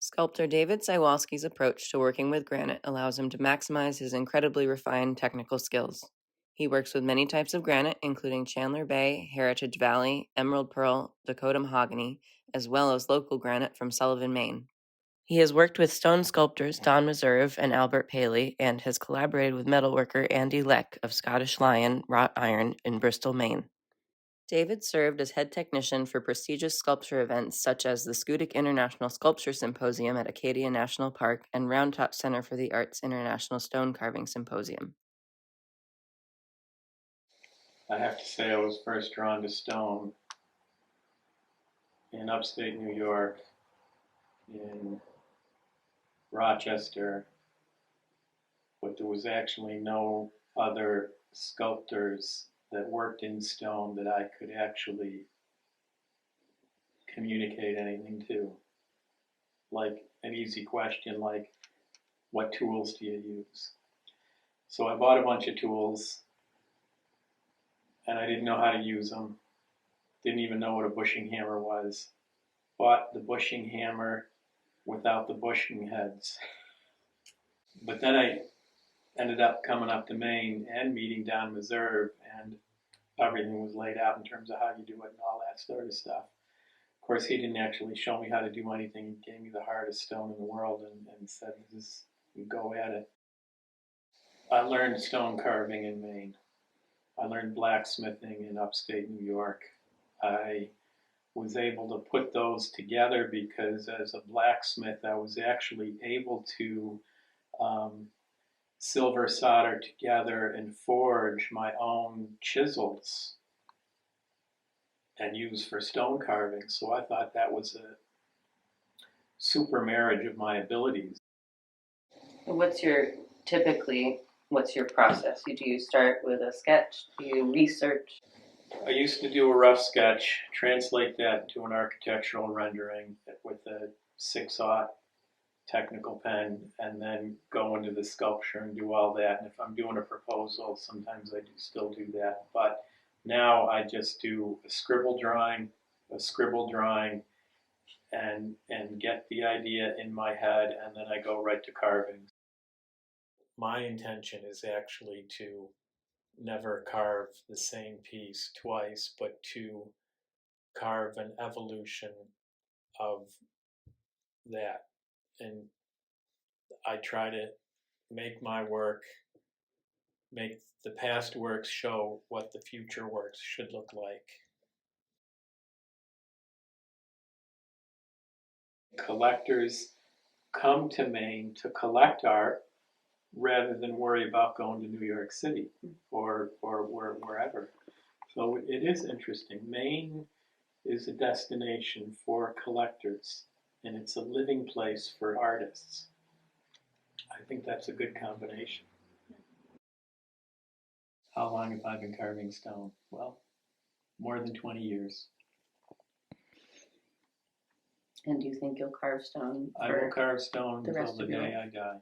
Sculptor David Sywalski's approach to working with granite allows him to maximize his incredibly refined technical skills. He works with many types of granite, including Chandler Bay, Heritage Valley, Emerald Pearl, Dakota Mahogany, as well as local granite from Sullivan, Maine. He has worked with stone sculptors Don Meserve and Albert Paley, and has collaborated with metalworker Andy Leck of Scottish Lion Wrought Iron in Bristol, Maine. David served as head technician for prestigious sculpture events such as the Scudic International Sculpture Symposium at Acadia National Park and Round Top Center for the Arts International Stone Carving Symposium. I have to say I was first drawn to stone in upstate New York, in Rochester, but there was actually no other sculptors that worked in stone that I could actually communicate anything to. Like an easy question like, what tools do you use? So I bought a bunch of tools and I didn't know how to use them. Didn't even know what a bushing hammer was. Bought the bushing hammer without the bushing heads. But then I ended up coming up to Maine and meeting Don Meserve, and everything was laid out in terms of how you do it and all that sort of stuff. Of course, he didn't actually show me how to do anything. He gave me the hardest stone in the world and said, you go at it. I learned stone carving in Maine. I learned blacksmithing in upstate New York. I was able to put those together because as a blacksmith, I was actually able to silver solder together and forge my own chisels and use for stone carving. So I thought that was a super marriage of my abilities. What's your process? Do you start with a sketch? Do you research? I used to do a rough sketch, translate that into an architectural rendering with a 6/0 technical pen, and then go into the sculpture and do all that. And if I'm doing a proposal, sometimes I still do that. But now I just do a scribble drawing, and get the idea in my head, and then I go right to carving. My intention is actually to never carve the same piece twice, but to carve an evolution of that. And I try to make my work, make the past works show what the future works should look like. Collectors come to Maine to collect art rather than worry about going to New York City or wherever. So it is interesting. Maine is a destination for collectors, and it's a living place for artists. I think that's a good combination. How long have I been carving stone? Well, more than 20 years. And do you think you'll carve stone? I will carve stone until the day I die.